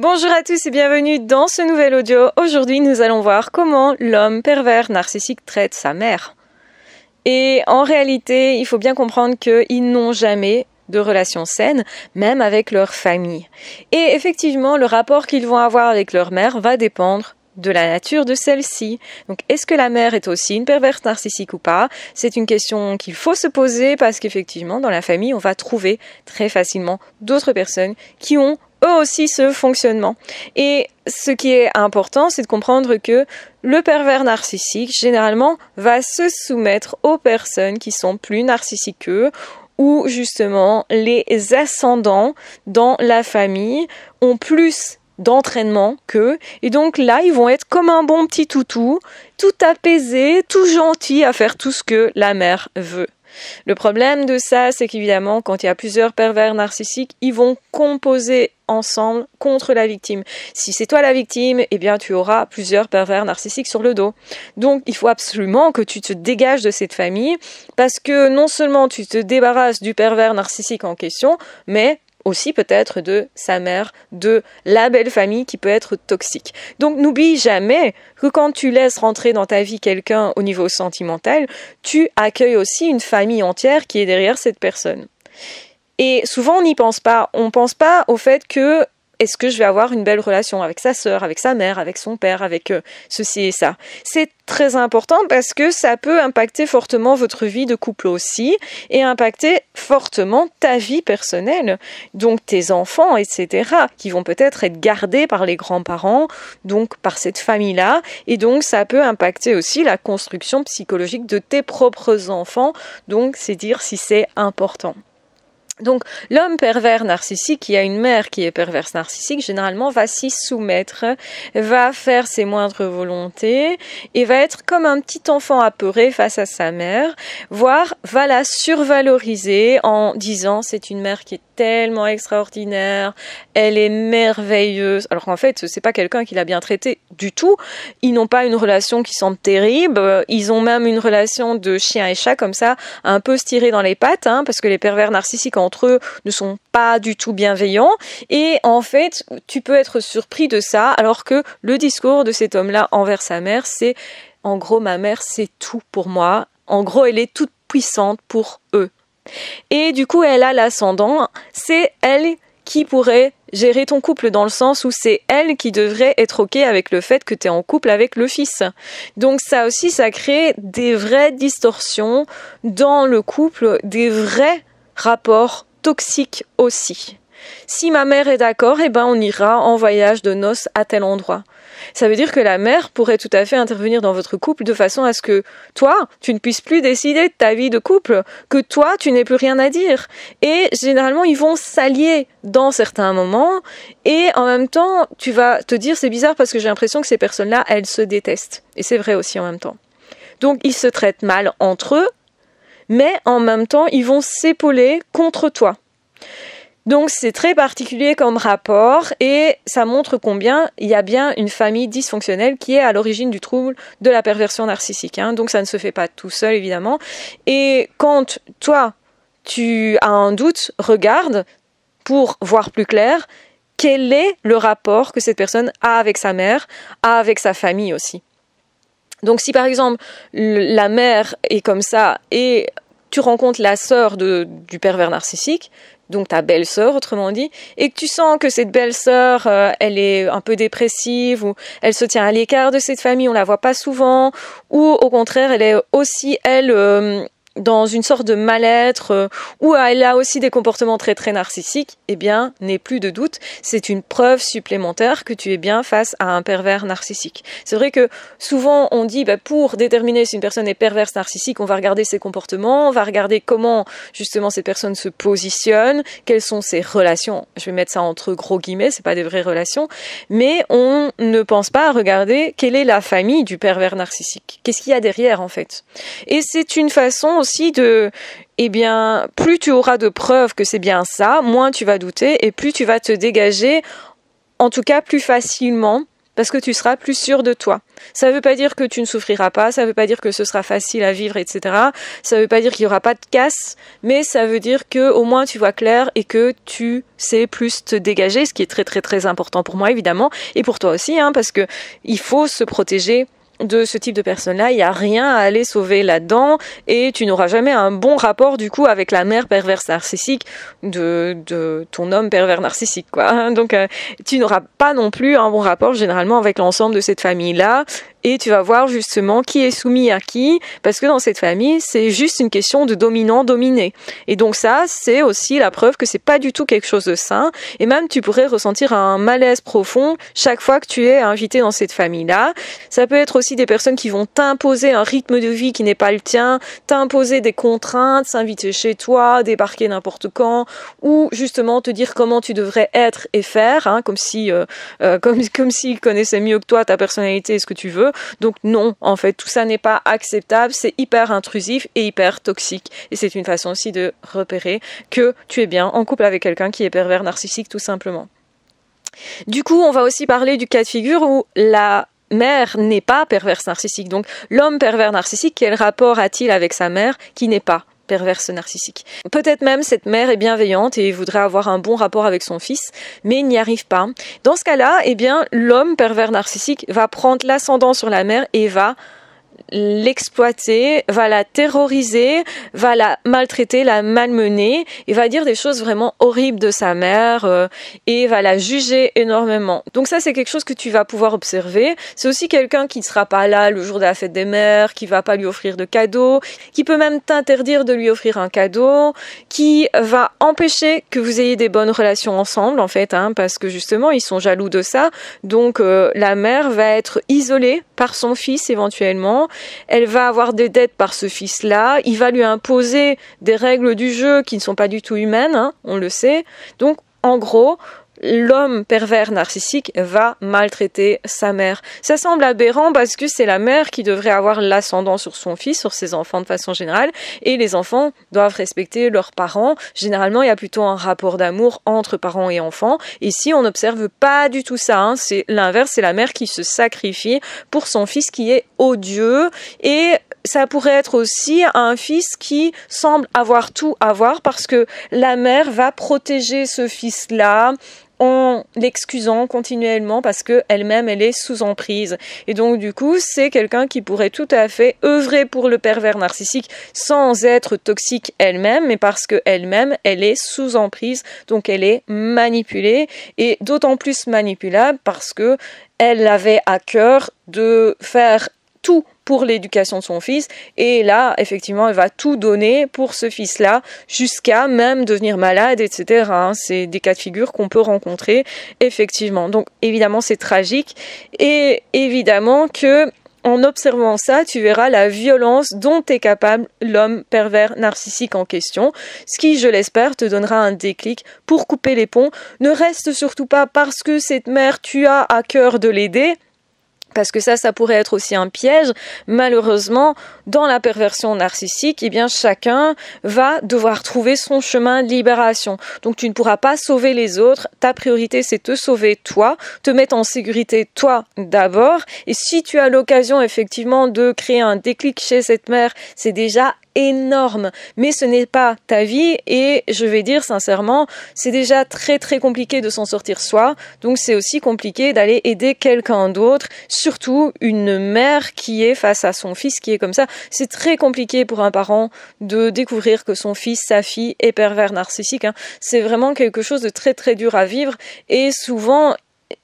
Bonjour à tous et bienvenue dans ce nouvel audio. Aujourd'hui, nous allons voir comment l'homme pervers narcissique traite sa mère. Et en réalité, il faut bien comprendre qu'ils n'ont jamais de relations saines, même avec leur famille. Et effectivement, le rapport qu'ils vont avoir avec leur mère va dépendre de la nature de celle-ci. Donc, est-ce que la mère est aussi une perverse narcissique ou pas? C'est une question qu'il faut se poser parce qu'effectivement, dans la famille, on va trouver très facilement d'autres personnes qui ont eux aussi ce fonctionnement. Et ce qui est important, c'est de comprendre que le pervers narcissique, généralement, va se soumettre aux personnes qui sont plus narcissiques qu'eux, ou justement, les ascendants dans la famille ont plus d'entraînement qu'eux, et donc là, ils vont être comme un bon petit toutou, tout apaisé, tout gentil à faire tout ce que la mère veut. Le problème de ça, c'est qu'évidemment, quand il y a plusieurs pervers narcissiques, ils vont composer ensemble contre la victime. Si c'est toi la victime, eh bien, tu auras plusieurs pervers narcissiques sur le dos. Donc, il faut absolument que tu te dégages de cette famille parce que non seulement tu te débarrasses du pervers narcissique en question, mais aussi peut-être de sa mère, de la belle famille qui peut être toxique. Donc n'oublie jamais que quand tu laisses rentrer dans ta vie quelqu'un au niveau sentimental, tu accueilles aussi une famille entière qui est derrière cette personne. Et souvent on n'y pense pas. On pense pas au fait que est-ce que je vais avoir une belle relation avec sa sœur, avec sa mère, avec son père, avec ceci et ça. C'est très important parce que ça peut impacter fortement votre vie de couple aussi et impacter fortement ta vie personnelle. Donc tes enfants, etc., qui vont peut-être être gardés par les grands-parents, donc par cette famille-là. Et donc ça peut impacter aussi la construction psychologique de tes propres enfants. Donc c'est dire si c'est important. Donc, l'homme pervers narcissique qui a une mère qui est perverse narcissique, généralement va s'y soumettre, va faire ses moindres volontés et va être comme un petit enfant apeuré face à sa mère, voire va la survaloriser en disant c'est une mère qui est tellement extraordinaire, elle est merveilleuse. Alors qu'en fait, c'est pas quelqu'un qui l'a bien traité du tout. Ils n'ont pas une relation qui semble terrible. Ils ont même une relation de chien et chat comme ça, un peu se tirer dans les pattes, parce que les pervers narcissiques entre eux ne sont pas du tout bienveillants. Et en fait, tu peux être surpris de ça, alors que le discours de cet homme-là envers sa mère, c'est en gros, ma mère, c'est tout pour moi. En gros, elle est toute puissante pour eux. Et du coup, elle a l'ascendant, c'est elle qui pourrait gérer ton couple dans le sens où c'est elle qui devrait être OK avec le fait que tu es en couple avec le fils. Donc ça aussi, ça crée des vraies distorsions dans le couple, des vrais rapports toxiques aussi. Si ma mère est d'accord, eh ben on ira en voyage de noces à tel endroit. Ça veut dire que la mère pourrait tout à fait intervenir dans votre couple de façon à ce que toi, tu ne puisses plus décider de ta vie de couple, que toi, tu n'aies plus rien à dire. Et généralement, ils vont s'allier dans certains moments et en même temps, tu vas te dire c'est bizarre parce que j'ai l'impression que ces personnes-là, elles se détestent. Et c'est vrai aussi en même temps. Donc, ils se traitent mal entre eux, mais en même temps, ils vont s'épauler contre toi. Donc c'est très particulier comme rapport et ça montre combien il y a bien une famille dysfonctionnelle qui est à l'origine du trouble de la perversion narcissique. Donc ça ne se fait pas tout seul évidemment. Et quand toi, tu as un doute, regarde pour voir plus clair quel est le rapport que cette personne a avec sa mère, a avec sa famille aussi. Donc si par exemple la mère est comme ça et tu rencontres la sœur du pervers narcissique, donc ta belle-sœur autrement dit, et que tu sens que cette belle-sœur, elle est un peu dépressive, ou elle se tient à l'écart de cette famille, on la voit pas souvent, ou au contraire, elle est aussi, dans une sorte de mal-être, où elle a aussi des comportements très très narcissiques, eh bien, n'aie plus de doute, c'est une preuve supplémentaire que tu es bien face à un pervers narcissique. C'est vrai que souvent on dit, pour déterminer si une personne est perverse narcissique, on va regarder ses comportements, on va regarder comment justement cette personne se positionne, quelles sont ses relations. Je vais mettre ça entre gros guillemets, c'est pas des vraies relations, mais on ne pense pas à regarder quelle est la famille du pervers narcissique. Qu'est-ce qu'il y a derrière en fait? Et c'est une façon aussi de, plus tu auras de preuves que c'est bien ça, moins tu vas douter et plus tu vas te dégager, en tout cas plus facilement, parce que tu seras plus sûr de toi. Ça veut pas dire que tu ne souffriras pas, ça veut pas dire que ce sera facile à vivre, etc. Ça veut pas dire qu'il y aura pas de casse, mais ça veut dire que au moins tu vois clair et que tu sais plus te dégager, ce qui est très très très important pour moi évidemment, et pour toi aussi, parce que il faut se protéger de ce type de personne-là, il n'y a rien à aller sauver là-dedans et tu n'auras jamais un bon rapport du coup avec la mère perverse narcissique de ton homme pervers narcissique, quoi. Donc tu n'auras pas non plus un bon rapport généralement avec l'ensemble de cette famille-là et tu vas voir justement qui est soumis à qui, parce que dans cette famille, c'est juste une question de dominant-dominé. Et donc ça, c'est aussi la preuve que c'est pas du tout quelque chose de sain et même tu pourrais ressentir un malaise profond chaque fois que tu es invité dans cette famille-là. Ça peut être aussi des personnes qui vont t'imposer un rythme de vie qui n'est pas le tien, t'imposer des contraintes, s'inviter chez toi, débarquer n'importe quand, ou justement te dire comment tu devrais être et faire, comme si s'ils connaissaient mieux que toi ta personnalité et ce que tu veux. Donc non, en fait, tout ça n'est pas acceptable, c'est hyper intrusif et hyper toxique. Et c'est une façon aussi de repérer que tu es bien en couple avec quelqu'un qui est pervers narcissique, tout simplement. Du coup, on va aussi parler du cas de figure où la mère n'est pas perverse narcissique. Donc, l'homme pervers narcissique, quel rapport a-t-il avec sa mère qui n'est pas perverse narcissique? Peut-être même cette mère est bienveillante et voudrait avoir un bon rapport avec son fils, mais il n'y arrive pas. Dans ce cas-là, l'homme pervers narcissique va prendre l'ascendant sur la mère et va l'exploiter, va la terroriser, va la maltraiter, la malmener et va dire des choses vraiment horribles de sa mère et va la juger énormément. Donc ça, c'est quelque chose que tu vas pouvoir observer. C'est aussi quelqu'un qui ne sera pas là le jour de la fête des mères, qui va pas lui offrir de cadeaux, qui peut même t'interdire de lui offrir un cadeau, qui va empêcher que vous ayez des bonnes relations ensemble en fait, parce que justement ils sont jaloux de ça. Donc la mère va être isolée par son fils éventuellement. Elle va avoir des dettes par ce fils-là. Il va lui imposer des règles du jeu qui ne sont pas du tout humaines, on le sait. Donc, en gros, l'homme pervers narcissique va maltraiter sa mère. Ça semble aberrant parce que c'est la mère qui devrait avoir l'ascendant sur son fils, sur ses enfants de façon générale, et les enfants doivent respecter leurs parents. Généralement, il y a plutôt un rapport d'amour entre parents et enfants. Ici, on n'observe pas du tout ça. C'est l'inverse, c'est la mère qui se sacrifie pour son fils qui est odieux et ça pourrait être aussi un fils qui semble avoir tout à voir parce que la mère va protéger ce fils-là en l'excusant continuellement parce que elle-même elle est sous emprise. Et donc du coup, c'est quelqu'un qui pourrait tout à fait œuvrer pour le pervers narcissique sans être toxique elle-même, mais parce que elle-même elle est sous emprise, donc elle est manipulée et d'autant plus manipulable parce que elle avait à cœur de faire tout pour l'éducation de son fils et là effectivement elle va tout donner pour ce fils-là jusqu'à même devenir malade, etc. C'est des cas de figure qu'on peut rencontrer effectivement. Donc évidemment c'est tragique et évidemment que en observant ça, tu verras la violence dont est capable l'homme pervers narcissique en question, ce qui, je l'espère, te donnera un déclic pour couper les ponts. Ne reste surtout pas parce que cette mère, tu as à cœur de l'aider, parce que ça pourrait être aussi un piège. Malheureusement, dans la perversion narcissique, chacun va devoir trouver son chemin de libération. Donc tu ne pourras pas sauver les autres. Ta priorité, c'est te sauver toi, te mettre en sécurité toi d'abord. Et si tu as l'occasion effectivement de créer un déclic chez cette mère, c'est déjà énorme, mais ce n'est pas ta vie et je vais dire sincèrement, c'est déjà très très compliqué de s'en sortir soi, donc c'est aussi compliqué d'aller aider quelqu'un d'autre, surtout une mère qui est face à son fils qui est comme ça. C'est très compliqué pour un parent de découvrir que son fils, sa fille est pervers narcissique, C'est vraiment quelque chose de très très dur à vivre et souvent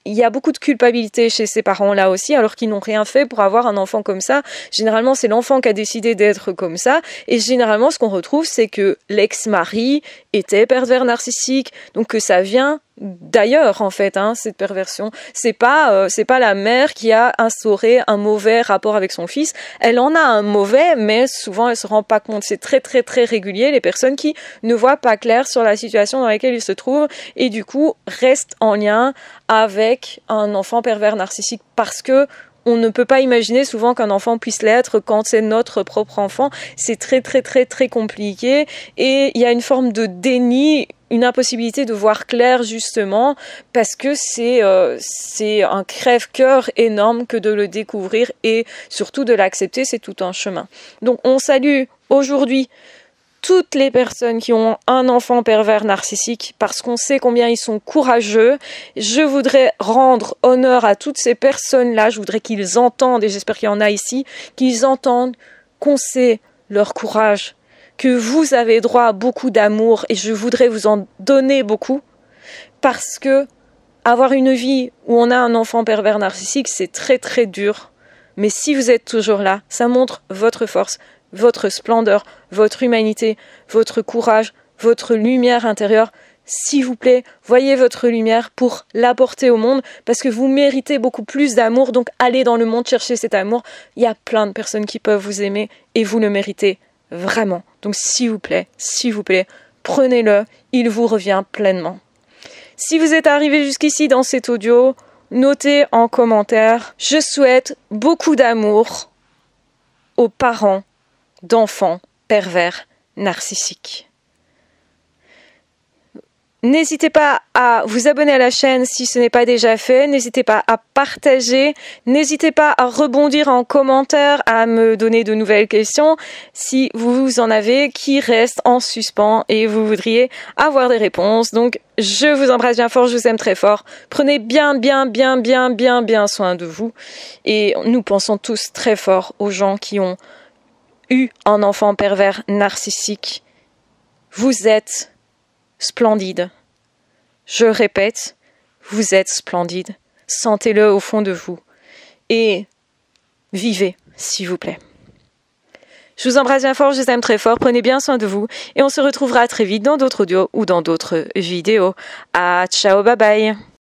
il y a beaucoup de culpabilité chez ces parents-là aussi, alors qu'ils n'ont rien fait pour avoir un enfant comme ça. Généralement, c'est l'enfant qui a décidé d'être comme ça. Et généralement, ce qu'on retrouve, c'est que l'ex-mari était pervers narcissique, donc que ça vient d'ailleurs, en fait, cette perversion. C'est pas la mère qui a instauré un mauvais rapport avec son fils. Elle en a un mauvais, mais souvent, elle se rend pas compte. C'est très, très, très régulier, les personnes qui ne voient pas clair sur la situation dans laquelle ils se trouvent et du coup, restent en lien avec un enfant pervers narcissique parce que on ne peut pas imaginer souvent qu'un enfant puisse l'être quand c'est notre propre enfant. C'est très très très très compliqué et il y a une forme de déni, une impossibilité de voir clair justement parce que c'est un crève-cœur énorme que de le découvrir et surtout de l'accepter, c'est tout un chemin. Donc on salue aujourd'hui toutes les personnes qui ont un enfant pervers narcissique parce qu'on sait combien ils sont courageux. Je voudrais rendre honneur à toutes ces personnes-là. Je voudrais qu'ils entendent, et j'espère qu'il y en a ici, qu'ils entendent qu'on sait leur courage, que vous avez droit à beaucoup d'amour et je voudrais vous en donner beaucoup parce que avoir une vie où on a un enfant pervers narcissique, c'est très très dur. Mais si vous êtes toujours là, ça montre votre force, votre splendeur, votre humanité, votre courage, votre lumière intérieure. S'il vous plaît, voyez votre lumière pour l'apporter au monde parce que vous méritez beaucoup plus d'amour. Donc allez dans le monde chercher cet amour. Il y a plein de personnes qui peuvent vous aimer et vous le méritez vraiment. Donc s'il vous plaît, prenez-le. Il vous revient pleinement. Si vous êtes arrivé jusqu'ici dans cet audio, notez en commentaire « Je souhaite beaucoup d'amour aux parents d'enfants pervers narcissiques ». N'hésitez pas à vous abonner à la chaîne si ce n'est pas déjà fait. N'hésitez pas à partager. N'hésitez pas à rebondir en commentaire, à me donner de nouvelles questions si vous en avez qui restent en suspens et vous voudriez avoir des réponses. Donc, je vous embrasse bien fort, je vous aime très fort. Prenez bien soin de vous. Et nous pensons tous très fort aux gens qui ont eu un enfant pervers narcissique. Vous êtes splendide. Je répète, vous êtes splendide. Sentez-le au fond de vous. Et vivez, s'il vous plaît. Je vous embrasse bien fort, je vous aime très fort. Prenez bien soin de vous. Et on se retrouvera très vite dans d'autres audios ou dans d'autres vidéos. Ciao, bye bye.